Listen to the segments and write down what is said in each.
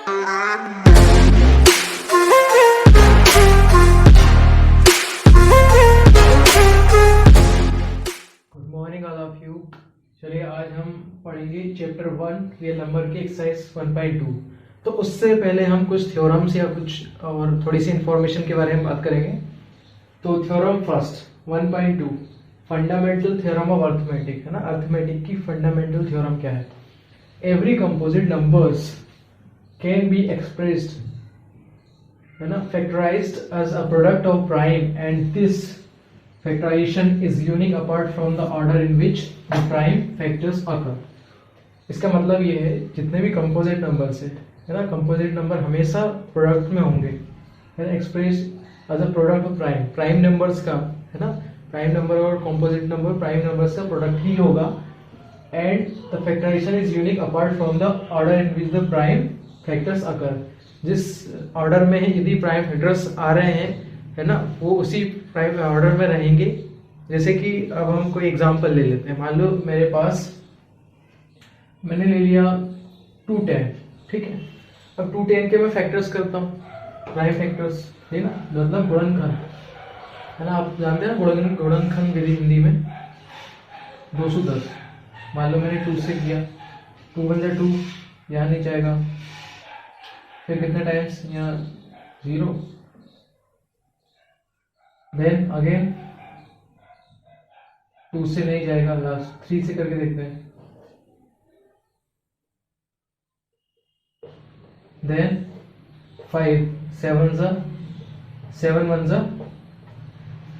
Good morning all of you. चलिए आज हम पढ़ेंगे चैप्टर 1 रियल नंबर की एक्सरसाइज 1.2। तो उससे पहले हम कुछ थ्योरम्स या कुछ और थोड़ी सी इंफॉर्मेशन के बारे में बात करेंगे। तो theorem first 1.2 fundamental theorem of arithmetic है ना। अर्थमेटिक की फंडामेंटल थ्योरम क्या है? Every composite numbers can be expressed है ना factorized as a product of prime and this factorization is unique apart from the order in which the prime factors occur। इसका मतलब ये है जितने भी कंपोजिट नंबर्स है ना, कंपोजिट नंबर हमेशा प्रोडक्ट में होंगे है ना, express as a product of prime numbers का है ना। प्राइम नंबर और कंपोजिट नंबर प्राइम नंबर्स का प्रोडक्ट ही होगा। And the factorization is unique apart from the order in which the prime factors occur. जिस ऑर्डर में यदि प्राइम फैक्टर्स आ रहे हैं है ना, वो उसी प्राइम ऑर्डर में रहेंगे। जैसे कि अब हम कोई एग्जांपल ले लेते हैं। मान लो मेरे पास मैंने ले लिया 210, ठीक है। अब 210 के मैं फैक्टर्स करता हूँ, प्राइम फैक्टर्स है ना, मतलब गुणनखंड है ना। आप जानते हैं ना गुणनखंड विधि हिंदी में 210। मान लो मैंने 2 से किया, 2 1 2 यहाँ नहीं जाएगा, फिर कितने टाइम्स यहाँ 0, देन अगेन 2 से नहीं जाएगा, लास्ट 3 से करके देखते हैं, देन 5 7 7 1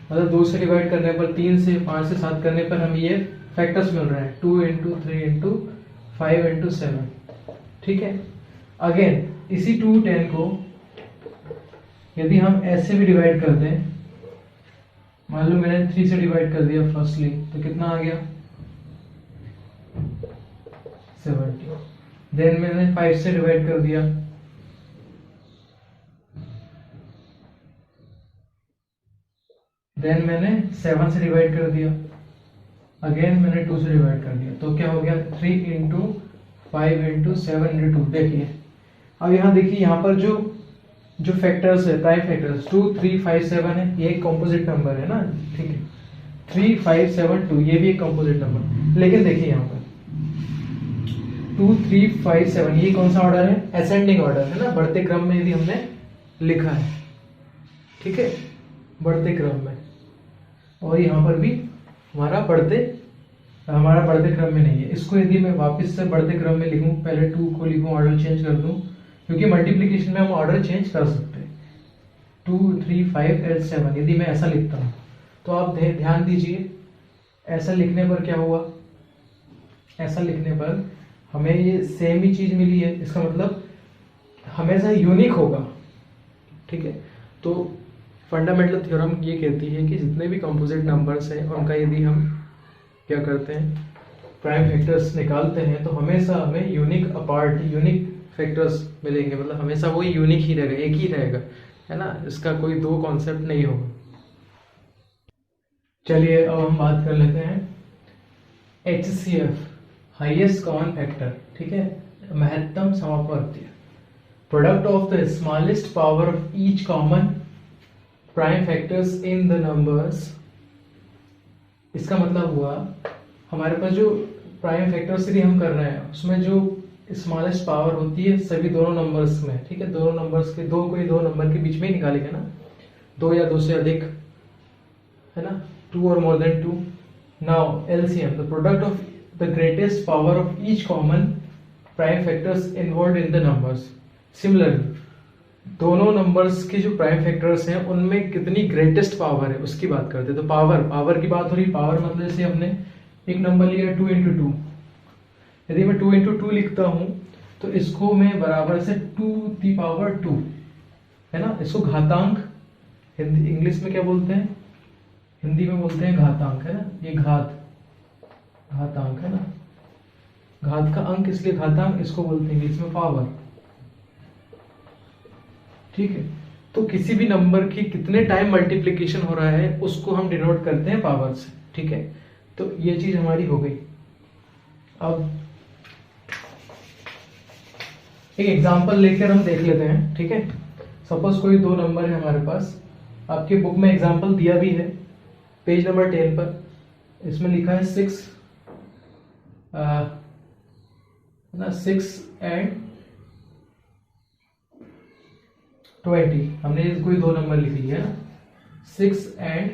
मतलब 2 से डिवाइड करने पर, 3 से 5 से 7 करने पर हमें ये फैक्टर्स मिल रहे हैं 2 इंटू 3 इंटू 5 इंटू 7, ठीक है। अगेन इसी 210 को यदि हम ऐसे भी डिवाइड कर दें, मान लो मैंने 3 से डिवाइड कर दिया फर्स्टली, तो कितना आ गया 70। देन मैंने 5 से डिवाइड कर दिया, देन मैंने 7 से डिवाइड कर दिया, अगेन मैंने 2 से डिवाइड कर दिया, तो क्या हो गया 3 इंटू 5 इंटू 7 इंटू 2। देखिए अब यहाँ देखिए, यहाँ पर जो फैक्टर्स है प्राइम फैक्टर्स 2 3 5 7 है, ये एक कंपोजिट नंबर है ना, ठीक है। 3 5 7 2 ये भी एक कंपोजिट नंबर। लेकिन देखिए यहाँ पर 2 3 5 7 ये कौन सा ऑर्डर है? असेंडिंग ऑर्डर है ना, बढ़ते क्रम में यदि हमने लिखा है, ठीक है, बढ़ते क्रम में। और यहाँ पर भी हमारा बढ़ते क्रम में नहीं है। इसको यदि मैं वापस से बढ़ते क्रम में लिखूं, पहले 2 को लिखूं, ऑर्डर चेंज कर दूं, क्योंकि मल्टीप्लिकेशन में हम ऑर्डर चेंज कर सकते हैं। 2 3 5 8 7 यदि मैं ऐसा लिखता हूँ, तो आप ध्यान दीजिए, ऐसा लिखने पर क्या हुआ? ऐसा लिखने पर हमें ये सेम ही चीज मिली है। इसका मतलब हमेशा यूनिक होगा, ठीक है। तो फंडामेंटल थ्योरम ये कहती है कि जितने भी कंपोजिट नंबर्स हैं उनका यदि हम क्या करते हैं, प्राइम फैक्टर्स निकालते हैं, तो हमेशा हमें यूनिक फैक्टर्स मिलेंगे। मतलब हमेशा वो यूनिक ही रहेगा, एक ही रहेगा है ना, इसका कोई दो कॉन्सेप्ट नहीं होगा। चलिए अब हम बात कर लेते हैं HCF, हाईएस्ट कॉमन फैक्टर, ठीक है, महत्तम समापवर्ती, product of the smallest power of each common prime factors in the numbers. इसका मतलब हुआ हमारे पास जो प्राइम फैक्टर्स यदि हम कर रहे हैं, उसमें जो स्मॉलेस्ट पावर होती है सभी दोनों नंबर्स में, ठीक है। दोनों नंबर्स के कोई दो नंबर के बीच में ही निकालेंगे ना, 2 या 2 से अधिक है ना, 2 और more than 2। Now LCM, the product of the greatest power of each common prime factors involved in the numbers. Similarly दोनों नंबर्स के जो प्राइम फैक्टर्स हैं उनमें कितनी ग्रेटेस्ट पावर है उसकी बात करते हैं। तो पावर की बात हो रही। पावर मतलब जैसे हमने एक नंबर लिया 2 इंटू 2, यदि मैं 2 इंटू 2 लिखता हूं तो इसको मैं बराबर से 2 दी पावर 2 है ना, इसको घातांक इंग्लिश में क्या बोलते हैं, हिंदी में बोलते हैं घातांक है ना, ये घातांक है ना, घात का अंक इसलिए घातांक, इसको बोलते हैं इंग्लिश में पावर, ठीक है। तो किसी भी नंबर की कितने टाइम मल्टीप्लिकेशन हो रहा है उसको हम डिनोट करते हैं पावर से, ठीक है। तो ये चीज हमारी हो गई। अब एक एग्जांपल लेकर हम देख लेते हैं, ठीक है। सपोज कोई दो नंबर है हमारे पास, आपकी बुक में एग्जांपल दिया भी है पेज नंबर 10 पर। इसमें लिखा है 6 एंड 20। हमने कोई दो नंबर लिख लिए ना, 6 एंड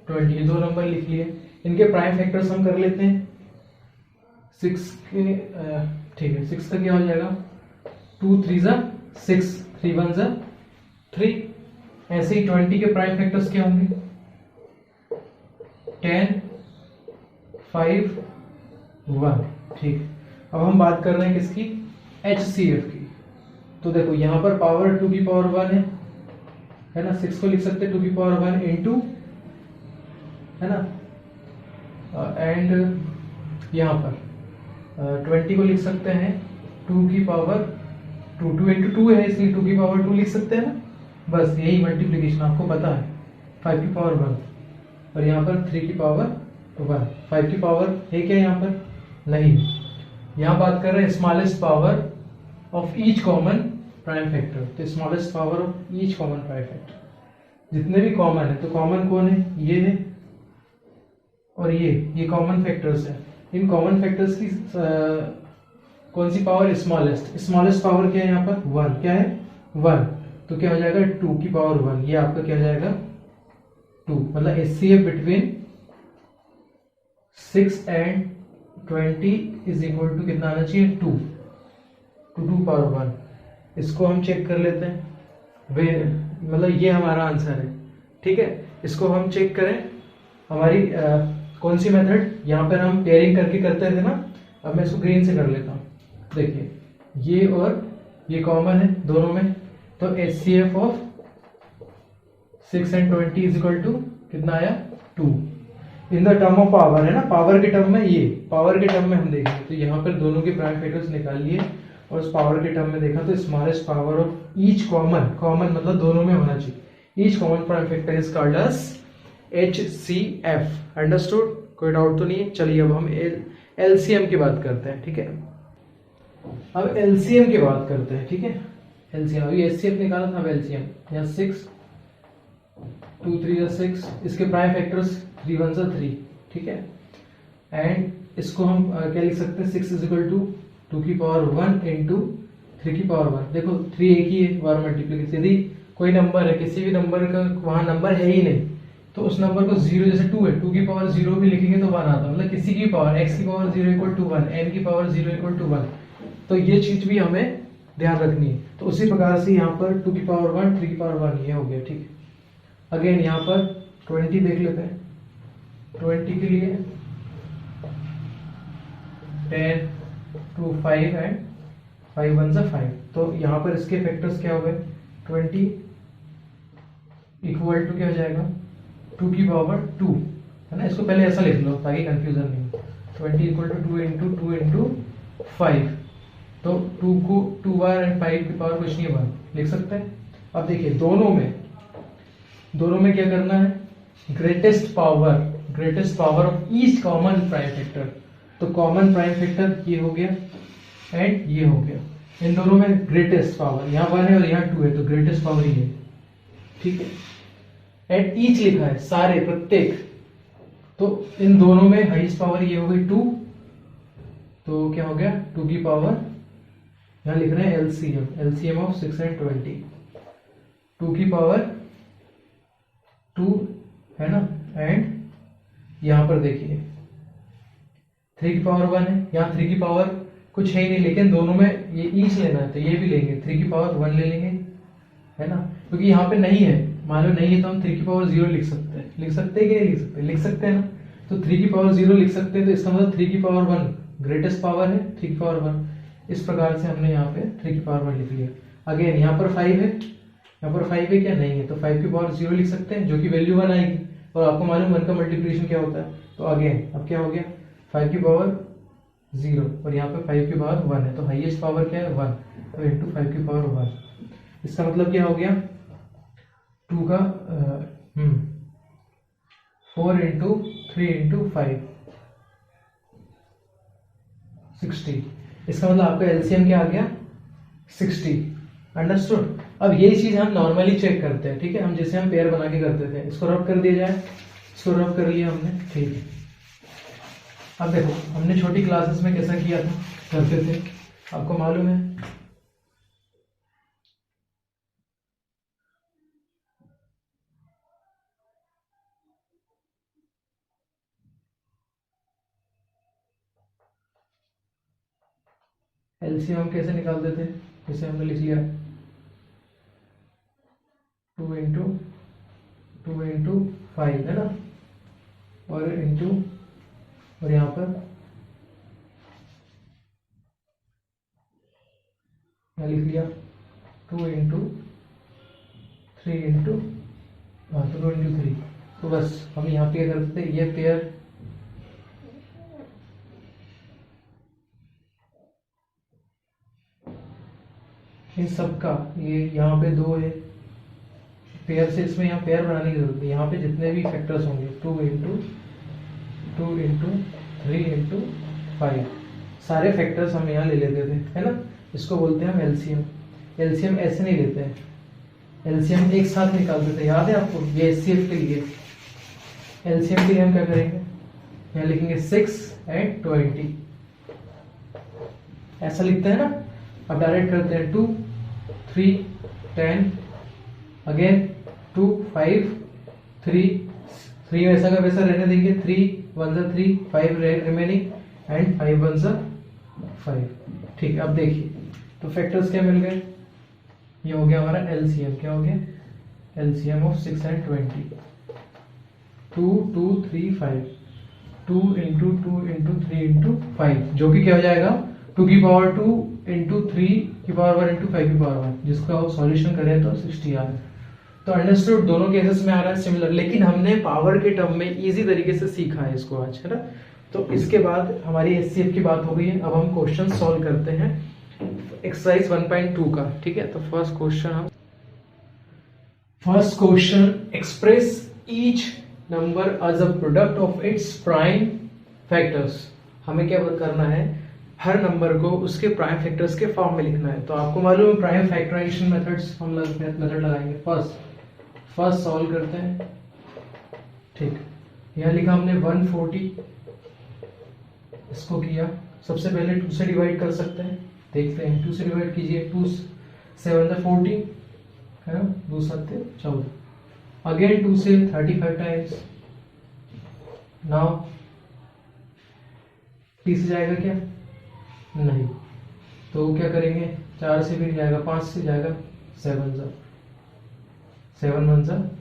20, ये दो नंबर लिख लिए। इनके प्राइम फैक्टर्स हम कर लेते हैं। 6 के ठीक है, 6 का क्या हो जाएगा, 2 3 ज़ा 6, 3 1 ज़ा 3। ऐसे ही 20 के प्राइम फैक्टर्स क्या होंगे, 10 5 1, ठीक। अब हम बात कर रहे हैं किसकी, HCF की। तो देखो यहाँ पर पावर 2 की पावर 1 है ना। 6 को लिख सकते हैं 2 की पावर 1 इंटू, है ना, एंड यहाँ पर 20 को लिख सकते हैं 2 की पावर 2, 2 इंटू 2 है इसलिए 2 की पावर 2 लिख सकते हैं ना। बस यही मल्टीप्लिकेशन आपको पता है, 5 की पावर 1 और यहाँ पर 3 की पावर 1। 5 की पावर है क्या यहाँ पर, नहीं। यहाँ बात कर रहे हैं smallest power of each common prime factor. तो smallest power of each common prime factor, जितने भी कॉमन है, तो कॉमन कौन है, ये है और ये कॉमन फैक्टर्स है। इन कॉमन फैक्टर्स की कौन सी पावर, स्मॉलेस्ट। स्मॉलेस्ट पावर क्या है यहाँ पर, 1। क्या है, 1। तो क्या हो जाएगा, 2 की पावर 1। ये आपका क्या हो जाएगा, 2। मतलब HCF between 6 and 20 is equal to कितना आना चाहिए, 2 टू 2 पावर 1। इसको हम चेक कर लेते हैं। वे मतलब ये हमारा आंसर है, ठीक है। इसको हम चेक करें, हमारी कौन सी मेथड, यहाँ पर हम पेयरिंग करके करते थे ना। अब मैं इसको ग्रीन से कर लेता हूँ। देखिए ये और ये कॉमन है दोनों में, तो HCF of 6 and 20 is equal to कितना आया, 2। In the term of power है ना, पावर के टर्म में, ये पावर के टर्म में हम देखेंगे तो यहाँ पर दोनों के प्राइम फैक्टर्स निकाल लिए और उस पावर के टर्म में देखा तो smallest power of each common मतलब दोनों में होना चाहिए, each common prime factor is called as HCF। Understood, कोई डाउट तो नहीं है। चलिए अब हम LCM की बात करते हैं, ठीक है। अब LCM की बात करते हैं, ठीक है। LCM अभी HCF निकाला था, अब LCM यहाँ 6 2 3 ज़ा 6, इसके प्राइम फैक्टर्स 3 1 ज़ा 3, ठीक है। एंड इसको हम क्या लिख सकते हैं, 6 इज इक्वल टू 2 की पावर 1 इंटू 3 की पावर 1। देखो 3 एक ही है, बार मल्टीप्लीकेशन। यदि कोई नंबर है, किसी भी नंबर का वहां नंबर है ही नहीं, तो उस नंबर को 0, जैसे 2 है, 2 की पावर 0 भी लिखेंगे तो 1 आता है। मतलब किसी की पावर, x की पावर 0 इक्वल टू 1, n की पावर 0 इक्वल टू 1। तो ये चीज भी हमें ध्यान रखनी है। तो उसी प्रकार से यहाँ पर 2 की पावर 1 3 की पावर 1 ये हो गया, ठीक है। अगेन यहाँ पर 20 देख लेते हैं। 20 के लिए 10 2 5 एंड 5 1 ज़ा 5। तो यहाँ पर इसके फैक्टर्स क्या हो गए, 20 इक्वल टू क्या हो जाएगा, 2 की पावर 2, है ना। इसको पहले ऐसा लिख लो ताकि कंफ्यूजन नहीं हो। 20 इक्वल टू 2 इंटू 5। तो 2 को 2 बार एंड 5 की पावर कुछ नहीं, 1 लिख सकते हैं। अब देखिए दोनों में क्या करना है, greatest power of each common prime factor. तो कॉमन प्राइम फैक्टर ये हो गया एंड ये हो गया। इन दोनों में ग्रेटेस्ट पावर, यहाँ 1 है और यहाँ 2 है, तो ग्रेटेस्ट पावर ये है, ठीक है। एट ईच लिखा है, सारे, प्रत्येक। तो इन दोनों में हाईएस्ट पावर ये हो गई 2, तो क्या हो गया 2 की पावर, यहां लिख रहे हैं LCM ऑफ 6 एंड 20, 2 की पावर 2 है ना। एंड यहां पर देखिए 3 की पावर 1 है, यहाँ 3 की पावर कुछ है ही नहीं, लेकिन दोनों में ये ईच लेना है तो ये भी लेंगे, 3 की पावर 1 ले लेंगे, है ना। क्योंकि यहाँ पे नहीं है, मान लो नहीं है तो हम 3 की पावर 0 लिख सकते हैं। लिख सकते हैं कि नहीं लिख सकते, लिख सकते हैं ना। तो 3 की पावर 0 लिख सकते हैं, तो इसका मतलब 3 की पावर 1 ग्रेटेस्ट पावर है, 3 की पावर 1। इस प्रकार से हमने यहाँ पे 3 की पावर 1 लिख लिया। अगेन यहाँ पर 5 है, यहाँ पर 5 है क्या, नहीं है, तो 5 की पावर 0 लिख सकते हैं, जो कि वैल्यू 1 आएगी। और आपको मालूम 1 का मल्टीप्लिकेशन क्या होता है। तो अगेन अब क्या हो गया, 5 की पावर 0 और यहाँ पे 5 की पावर 1 है, तो हाईएस्ट पावर क्या है 1, तो इंटू 5 की पावर 1। इसका मतलब क्या हो गया, 2 का 4 इंटू 3 इंटू 5 60। इसका मतलब आपका LCM क्या आ गया 60। अंडरस्टूड। अब यही चीज हम नॉर्मली चेक करते हैं, ठीक है, हम जैसे हम पेयर बना के करते थे, इसको रब कर दिया जाए, इसको रब कर लिया हमने, ठीक है। अब देखो हमने छोटी क्लासेस में कैसा किया था, करते थे, आपको मालूम है। एलसीएम हम कैसे निकालते थे, जैसे हमने लिख लिया 2 इंटू 5 है ना, और इंटू, और यहाँ पर क्या लिख लिया 2 इंटू 3 इंटू, हाँ तो 2 इंटू 3। तो बस हम यहाँ पे क्या करते थे, ये पेयर इन सब का, ये यहाँ पे 2 है पेयर से, इसमें यहाँ पेयर बनाने की जरूरत है, यहाँ पे जितने भी फैक्टर्स होंगे 2 इंटू 3 इंटू 5 सारे फैक्टर्स हम यहाँ ले लेते थे, है ना। इसको बोलते हैं हम एलसीएम। एलसीएम ऐसे नहीं लेते हैं, एलसीएम एक साथ निकालते थे, याद है आपको, ये एचसीएफ के लिए। एलसीएम के लिए हम क्या करेंगे, यहाँ लिखेंगे 6 and 20, ऐसा लिखते हैं ना। अब डायरेक्ट करते हैं 2 3 10, अगेन 2 5 3 3 वैसा का वैसा रहने देंगे, 3 1 जा 3 5 रिमेनिंग, एंड 5 1 जा 5। ठीक है, अब देखिए तो फैक्टर्स क्या मिल गए, ये हो गया हमारा एलसीएम। क्या हो गया, LCM of 6 and 20, 2 2 3 5, 2 into 2 into 3 into 5, जो कि क्या हो जाएगा 2 की पावर 2 इंटू 3 की पावर 1 इंटू 5 की पावर 1, जिसका सॉल्यूशन करें तो 60 आ रहा है। तो अंडरस्टूड, दोनों केसेस में आ रहा है सिमिलर, लेकिन हमने पावर के टर्म में इजी तरीके से सीखा है इसको आज, है ना। तो इसके बाद हमारी एचसीएफ की बात हो गई है, अब हम क्वेश्चन सॉल्व करते हैं एक्सरसाइज 1.2 का, ठीक है। तो first question, express each number as a product of its prime factors. हमें क्या करना है, हर नंबर को उसके प्राइम फैक्टर्स के फॉर्म में लिखना है। तो आपको मालूम है प्राइम फैक्टराइजेशन मेथड्स, हम मेथड लगाएंगे। फर्स्ट सॉल्व करते हैं, ठीक। यहाँ लिखा हमने 140, इसको किया, सबसे पहले 2 से डिवाइड कर सकते हैं, देखते हैं 2 से डिवाइड कीजिए, 2 7 14 है ना, 2 7 14, अगेन 2 से 35 टाइम्स। नाउ 3 से जाएगा क्या, नहीं, तो क्या करेंगे, 4 से भी नहीं जाएगा, 5 से जाएगा, 7 1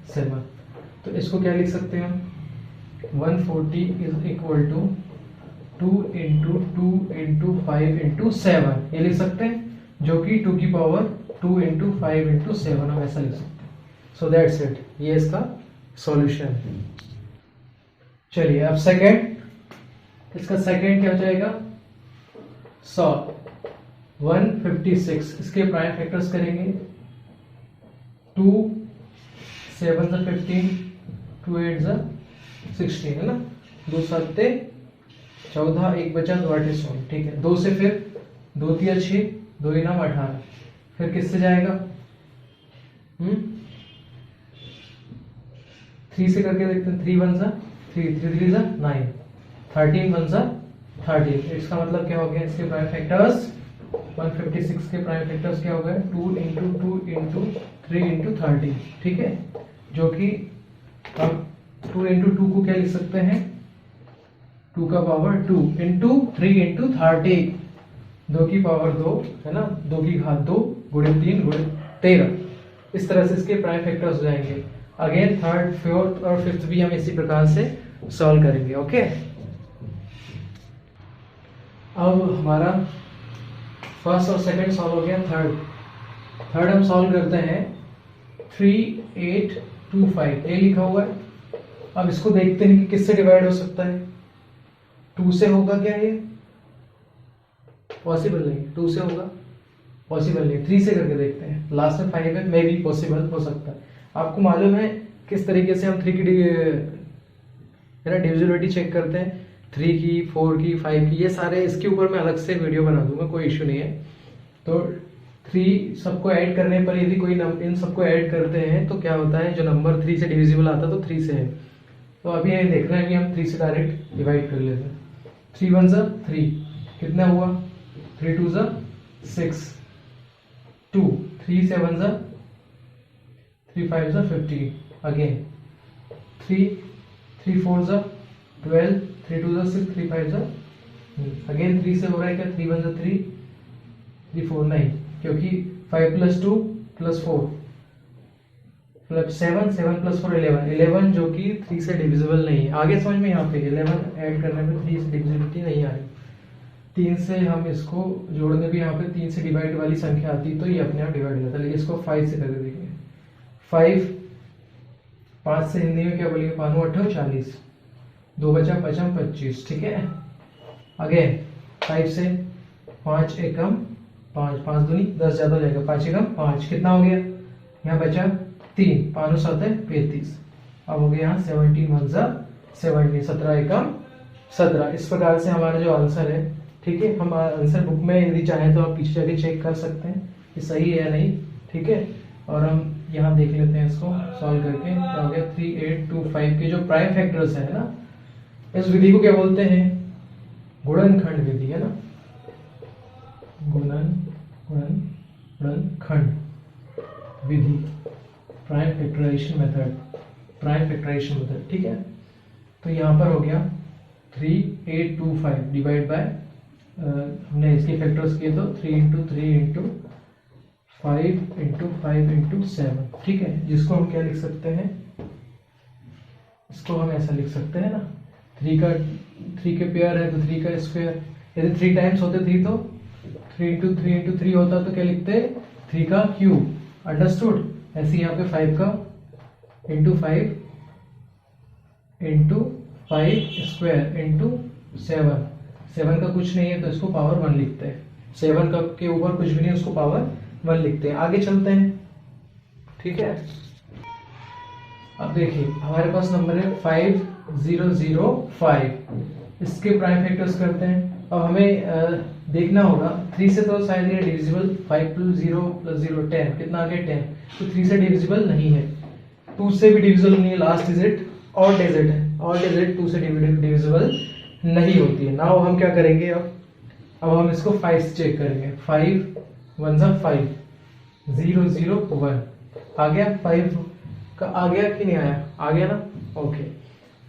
7। तो इसको क्या लिख सकते हैं हम, 140 is equal to 2 into 2 into 5 into 7, ये लिख सकते हैं, जो कि 2 की पावर 2 इंटू 5 इंटू 7, हम ऐसा लिख सकते हैं। सो दैट्स इट, ये इसका सॉल्यूशन। चलिए अब सेकेंड, इसका सेकेंड क्या हो जाएगा, 156, इसके प्राइम फैक्टर्स करेंगे, 2 7 15, 2 8 16, है ना, 2 7 14, 1 बचा 2 8 16, ठीक है। 2 से फिर 2 3 6, 2 9 18, फिर किससे जाएगा, 3 से करके देखते हैं, 3 1 3 3 3 9, 13 1 13। इसका मतलब क्या हो गया, इसके प्राइम फैक्टर्स 156 के प्राइम फैक्टर्स क्या हो गए, 2 इंटू 2 इंटू 3 इंटू 13, ठीक है, जो कि हम 2 इंटू 2 को क्या लिख सकते हैं, 2 का पावर 2 इंटू 3 इंटू 30, 2 की पावर 2, है ना, 2 की घात 2 गुणे 3 गुणे 13। इस तरह से इसके प्राइम फैक्टर्स हो जाएंगे। अगेन थर्ड, फोर्थ और फिफ्थ भी हम इसी प्रकार से सॉल्व करेंगे। ओके, अब हमारा फर्स्ट और सेकंड सॉल्व हो गया। थर्ड हम सॉल्व करते हैं 3825, ये लिखा हुआ है। अब इसको देखते हैं कि किससे डिवाइड हो सकता है। 2 से होगा क्या, ये पॉसिबल नहीं, 2 से होगा पॉसिबल नहीं, 3 से करके देखते हैं। लास्ट में 5 है, मे भी पॉसिबल हो सकता है। आपको मालूम है किस तरीके से हम 3 की डिविजिबिलिटी चेक करते हैं, 3 की, 4 की, 5 की, ये सारे इसके ऊपर मैं अलग से वीडियो बना दूंगा, कोई इश्यू नहीं है। तो 3 सबको ऐड करने पर यदि कोई इन सबको ऐड करते हैं तो क्या होता है, जो नंबर 3 से डिविजिबल आता है तो 3 से है। तो अभी ये देखना है कि हम 3 से डायरेक्ट डिवाइड कर लेते हैं। 3 1 जा 3, कितना हुआ 3 2 जा 6, 2 3 7 जा 3 5 जा 15, अगेन 3 3 4 जा 12, 3 2 जा 6, 3 5 जा अगेन 3 से हो रहा है क्या, 3 1 जा 3, 3 4 नहीं, क्योंकि 5 + 2 + 4 7 7 + 4 11, 11 जो कि 3 से डिविजिबल नहीं है। आगे समझ में, यहाँ पे 11 ऐड करने में 3 से डिविजिबिलिटी नहीं आ रही। 3 से हम इसको जोड़ने भी यहाँ पे 3 से डिवाइड वाली संख्या आती तो ये अपने आप डिवाइड हो जाता है, लेकिन इसको 5 से करके देखिए। 5 5 से हिंदी में क्या बोलेंगे, 5 8 40, 2 बचा 5 25, ठीक है। अगेन 5 से 5 एकम 5, 5 दूनी 10 ज्यादा हो जाएगा, 5 एकम 5, कितना हो गया, यहाँ बचा 3, 5 7 35, अब हो गया यहाँ 17 1 जा 17, 17 एकम 17। इस प्रकार से हमारा जो आंसर है, ठीक है, हम आंसर बुक में यदि चाहें तो आप पीछे जाके चेक कर सकते हैं कि सही है या नहीं, ठीक है। और हम यहाँ देख लेते हैं इसको सॉल्व करके, क्या हो गया 3 8 2 5 के जो प्राइम फैक्टर्स है ना, इस विधि को क्या बोलते हैं, गुणनखंड विधि, है ना, गुणनखंड विधि, प्राइम फैक्टराइजेशन मेथड, ठीक है। तो यहाँ पर हो गया 3 8 2 5 डिवाइड बाय, हमने इसके फैक्टर्स किए तो 3 × 3 × 5 × 5 × 7, ठीक है, जिसको हम क्या लिख सकते हैं, इसको हम ऐसा लिख सकते हैं ना, 3 के पेयर है तो 3 का स्क्वायर, यदि 3 टाइम्स होते 3 तो 3 × 3 × 3 होता तो क्या लिखते, 3 का क्यूब, अंडरस्टूड। ऐसे यहाँ पे 5 का × 5 × 5 स्क्वायर × 7, 7 का कुछ नहीं है तो इसको पावर 1 लिखते हैं, 7 का के ऊपर कुछ भी नहीं, उसको पावर 1 लिखते हैं। आगे चलते हैं, ठीक है। अब देखिए हमारे पास नंबर है 5005, इसके प्राइम फैक्टर्स करते हैं। अब हमें देखना होगा 3 से तो शायद ये डिविजिबल, 5 + 0 + 0 10, कितना आ गया 10, तो 3 से डिविजिबल नहीं है, 2 से भी डिविजिबल नहीं है, लास्ट डिजिट ऑड डिजिट है, ऑड डिजिट 2 से डिविजिबल नहीं होती है। नाउ हम क्या करेंगे, अब हम इसको 5 से चेक करेंगे, 5 1 जा 5, 0 0 1 आ गया, 5 का आ गया कि नहीं आया, आ गया ना, ओके।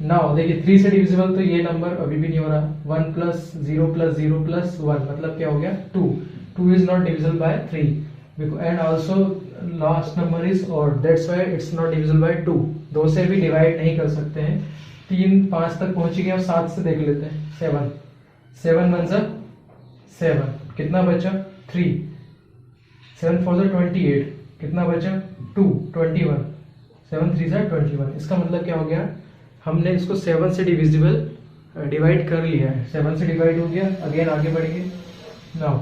नाउ देखिए 3 से डिविजिबल तो ये नंबर अभी भी नहीं हो रहा, 1 + 0 + 0 + 1 मतलब क्या हो गया 2, 2 is not divisible by 3 and also last number is odd, that's why it's not divisible by 2, 2 से भी डिवाइड नहीं कर सकते हैं। 3 5 तक पहुंच गए, अब 7 से देख लेते हैं, 7 7 1 जा 7, कितना बचा 3, 7 4 जा 28, कितना बचा 2 21, 7 3 जा 21। इसका मतलब क्या हो गया, हमने इसको 7 से डिवाइड कर लिया है, 7 से डिवाइड हो गया। अगेन आगे बढ़ेंगे, नाउ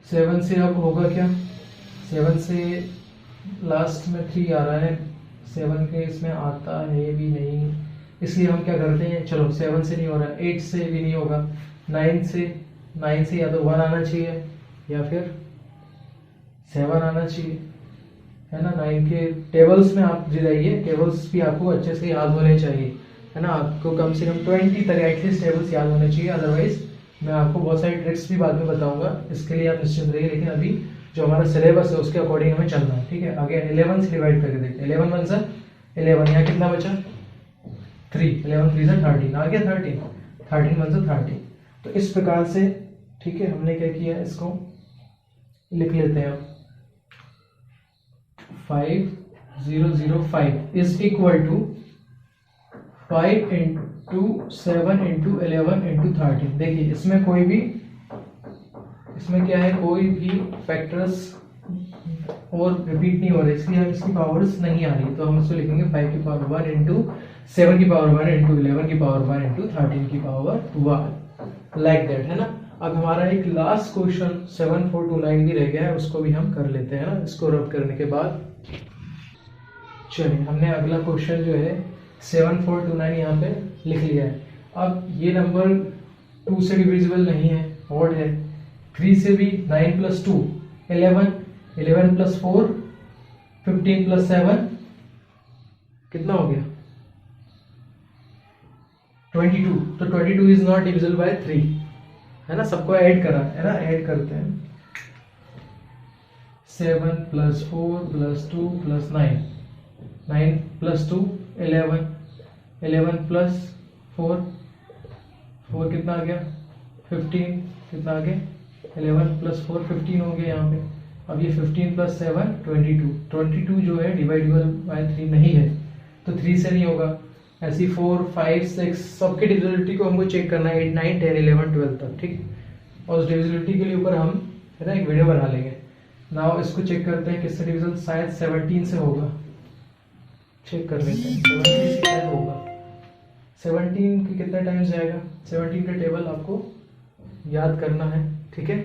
7 से अब होगा क्या, 7 से लास्ट में 3 आ रहा है, 7 के इसमें आता है भी नहीं, इसलिए हम क्या करते हैं, चलो 7 से नहीं हो रहा, 8 से भी नहीं होगा, 9 से या तो 1 आना चाहिए या फिर 7 आना चाहिए, है ना। 9 के टेबल्स में आप जाइए, टेबल्स भी आपको अच्छे से याद होने चाहिए, है ना, आपको कम से कम 20 तक एटलीस्ट टेबल्स याद होने चाहिए, अदरवाइज मैं आपको बहुत सारी ट्रिक्स भी बाद में बताऊंगा, इसके लिए आप निश्चिंत रहिए। लेकिन अभी जो हमारा सिलेबस है उसके अकॉर्डिंग हमें चलना है, ठीक है। आगे 11 से डिवाइड करके देखते हैं, 11 1 जा 11, यहाँ कितना बचा 3, 11 3 जा 13, आ गया 13, 13 1 जा 13। तो इस प्रकार से, ठीक है, हमने क्या किया, इसको लिख लेते हैं। 5005 इज इक्वल टू 5 × 7 × 11 × 13। देखिए इसमें कोई भी, इसमें क्या है, कोई भी फैक्टर्स और रिपीट नहीं हो रहे, इसलिए हम इसकी पावर्स नहीं आ रही, तो हम इसको लिखेंगे 5 की पावर 1 × 7 की पावर 1 × 11 की पावर 1 × 13 की पावर 1, लाइक दैट, है ना। अब हमारा एक लास्ट क्वेश्चन 7429 भी रह गया है, उसको भी हम कर लेते हैं ना, इसको रब करने के बाद। चलिए हमने अगला क्वेश्चन जो है 7429 यहाँ पे लिख लिया है। अब ये नंबर 2 से डिविजिबल नहीं है, ऑड है, 3 से भी 9 प्लस 2 11, 11 प्लस 4 15 प्लस 7 कितना हो गया 22। तो 22 इज नॉट डिविजिबल बाय 3, है ना, सबको ऐड करा है ना, ऐड करते हैं 7 plus 4 plus 2 plus 9, 9 plus 2 11, 11 plus 4 4 कितना आ गया 15, कितना आ गया 11 प्लस 4 15 हो गया यहाँ पे। अब ये 15 प्लस 7 22, 22 जो है डिवाइडेबल बाय 3 नहीं है, तो 3 से नहीं होगा। ऐसी 4 5 6 सबके डिविजिबिलिटी को हमको चेक करना है 8 9 10 11 12 तक, ठीक। और उस डिविजिबिलिटी के लिए ऊपर हम है ना एक वीडियो बना लेंगे। नाउ इसको चेक करते हैं किससे डिविजन, शायद 17 से होगा, चेक कर लेते हैं 17 से क्या होगा। 17 के कितने टाइम्स जाएगा, 17 का टेबल आपको याद करना है, ठीक है।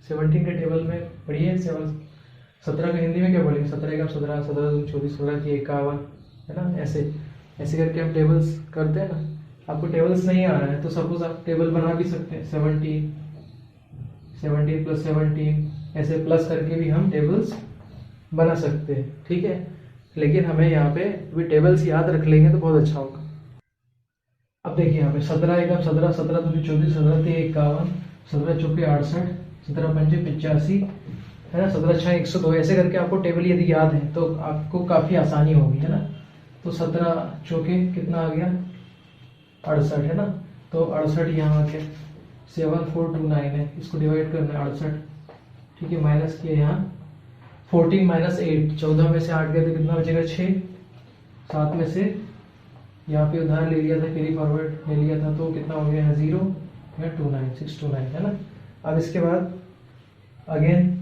17 के टेबल में पढ़िए 17 का हिंदी में क्या बोलेंगे, 17 का 17, 17 दूनी 24, 17 की 51, है ना, ऐसे ऐसे करके हम टेबल्स करते हैं ना। आपको टेबल्स नहीं आ रहा है तो सपोज आप टेबल बना भी सकते हैं 17 17 प्लस 17 ऐसे प्लस करके भी हम टेबल्स बना सकते हैं, ठीक है। लेकिन हमें यहाँ पे भी टेबल्स याद रख लेंगे तो बहुत अच्छा होगा। अब देखिए यहाँ पे 17 एकम 17, 17 दूनी 24, 17 तीन 51, 17 चौके 68, 17 पंजे 85, है ना, 17 छः 102, ऐसे करके आपको टेबल यदि याद है तो आपको काफ़ी आसानी होगी, है ना। तो 17 चौके कितना आ गया 68, है ना, तो 68 यहाँ आ गया 7429 है, इसको डिवाइड करना है 68, ठीक है, माइनस किया यहाँ 14 माइनस 8, 14 में से 8 गए तो कितना बचेगा 6, 7 में से यहाँ पे उधार ले लिया था, कैरी फॉरवर्ड ले लिया था, तो कितना हो गया है 0 या 29 629, है ना। अब इसके बाद अगेन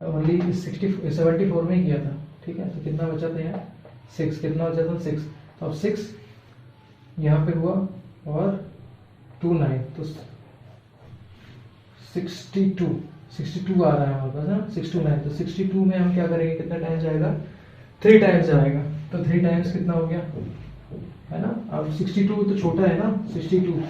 ओनली 74 में ही किया था, ठीक है, तो कितना बचा था यहाँ 6, कितना बचा था 6, तो अब 6 यहाँ पे हुआ और 29, तो 62 आ रहा है हमारे पास, है 69, तो 62 में हम क्या करेंगे, कितना टाइम्स जाएगा 3 टाइम्स जाएगा, तो 3 टाइम्स कितना हो गया, है ना। अब 62 तो छोटा है ना 62,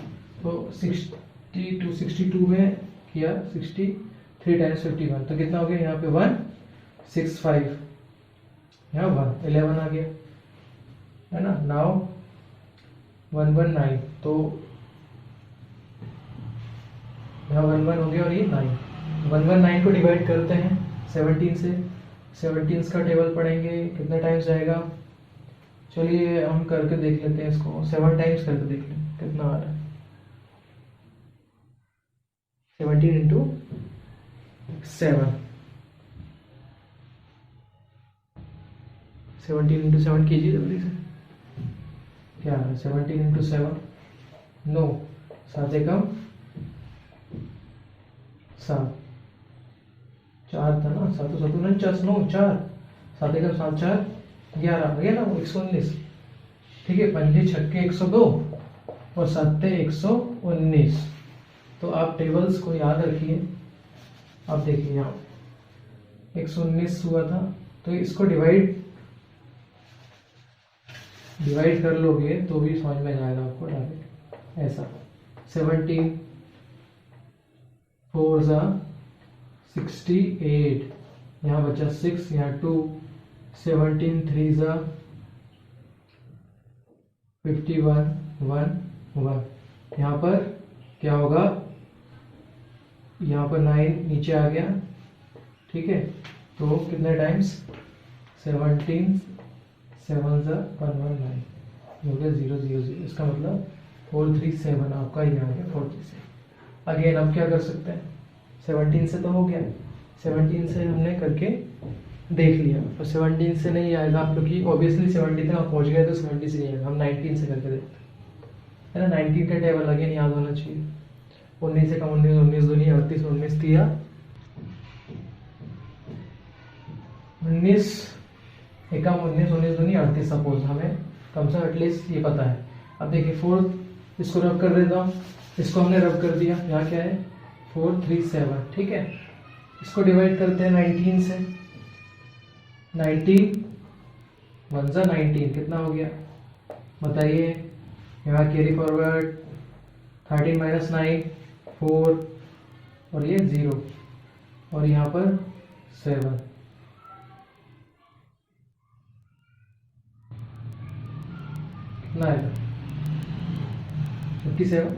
तो 62 में किया 3 टाइम्स 51, तो कितना हो गया यहाँ पे 165, यहाँ 11 आ गया, है ना। नाउ 119, तो यहाँ 11 हो गया और ये 9, 119 को डिवाइड करते हैं 17 से, 17 का टेबल पढ़ेंगे कितने टाइम्स जाएगा, चलिए हम करके देख लेते हैं इसको, 7 टाइम्स करके देख लें कितना आ रहा है। 17 इंटू 7, 17 इंटू 7 कीजिए जल्दी से, क्या आ रहा है 17 इंटू 7, 9, 7 एकम 7, 4 था ना, 7 7 49 9 4, 7 एकम 7 4 11 आ गया ना, 119, ठीक है, पंजे छक्के 102 और 7 119। तो आप टेबल्स को याद रखिए। अब देखिए यहाँ 119 हुआ था, तो इसको डिवाइड कर लोगे तो भी समझ में जाएगा आपको डायरेक्ट ऐसा। 17 4 ज़ा 68, यहाँ बचा 6, यहाँ 2, 17 3 ज़ा 51 1 1, यहाँ पर क्या होगा, यहाँ पर 9 नीचे आ गया, ठीक है, तो कितने टाइम्स 17 7 ज़ा 119 हो गया 0 0 0, इसका मतलब 437 आपका ये आ गया 47। अगेन अब क्या कर सकते हैं, 17 से तो हो गया, 17 से हमने करके देख लिया, और 17 से नहीं आएगा आप लोग की ऑब्वियसली 70 तक आप पहुंच गए तो 70 से नहीं आएगा, हम 19 से करके देखते हैं, है ना। 19 का टेबल अगेन याद होना चाहिए, 19 से कम 19, 19 दूनी 38, 19 तिया 19 एकम 19, 19 दूनी 38, सपोज हमें कम से कम एटलीस्ट ये पता है। अब देखिए 4, इसको रब कर देता हूँ, इसको हमने रब कर दिया, यहाँ क्या है 437, ठीक है। इसको डिवाइड करते हैं 19 से, 19 1 ज़ा 19 कितना हो गया बताइए। यहाँ कैरी फॉरवर्ड 13 माइनस 9 4 और ये 0 और यहाँ पर 7। कितना आएगा? 57।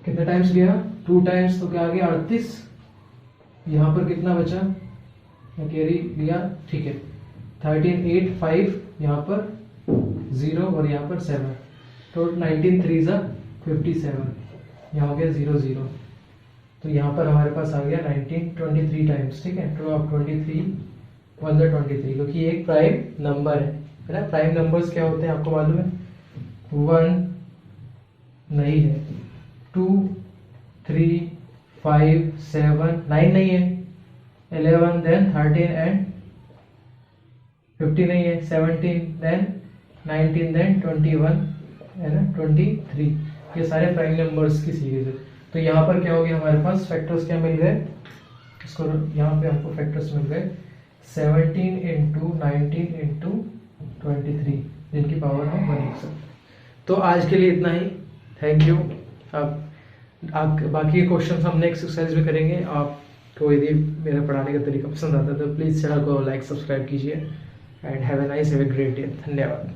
कितने टाइम्स गया? 2 टाइम्स, तो क्या आ गया? 38। यहाँ पर कितना बचा? कैरी लिया, ठीक है। 13 8 5, यहाँ पर 0 और यहाँ पर 7, तो 19 3 ज़ा 57, यहाँ हो गया 0 0। तो यहाँ पर हमारे पास आ गया 19 23 टाइम्स, ठीक है। तो अब 23 1 ज़ा 23, क्योंकि ये एक प्राइम नंबर है ना। प्राइम नंबर्स क्या होते हैं आपको मालूम है? 1 नहीं है, 2 3 5 7 9 नहीं है, 11 देन 13 एंड 50 नहीं है, 17 देन 19 देन 21 है ना 23। ये सारे प्राइम नंबर्स की सीरीज है। तो यहाँ पर क्या हो गया हमारे पास? फैक्टर्स क्या मिल गए इसको? यहाँ पे हमको फैक्टर्स मिल गए 17 इंटू 19 इंटू 23, जिनकी पावर है 1/100। तो आज के लिए इतना ही। Thank you. आप बाकी के क्वेश्चन हम नेक्स्ट एक्सरसाइज में करेंगे। आपको यदि मेरा पढ़ाने का तरीका पसंद आता है तो प्लीज़ चैनल को लाइक सब्सक्राइब कीजिए and have a nice, have a great day. धन्यवाद।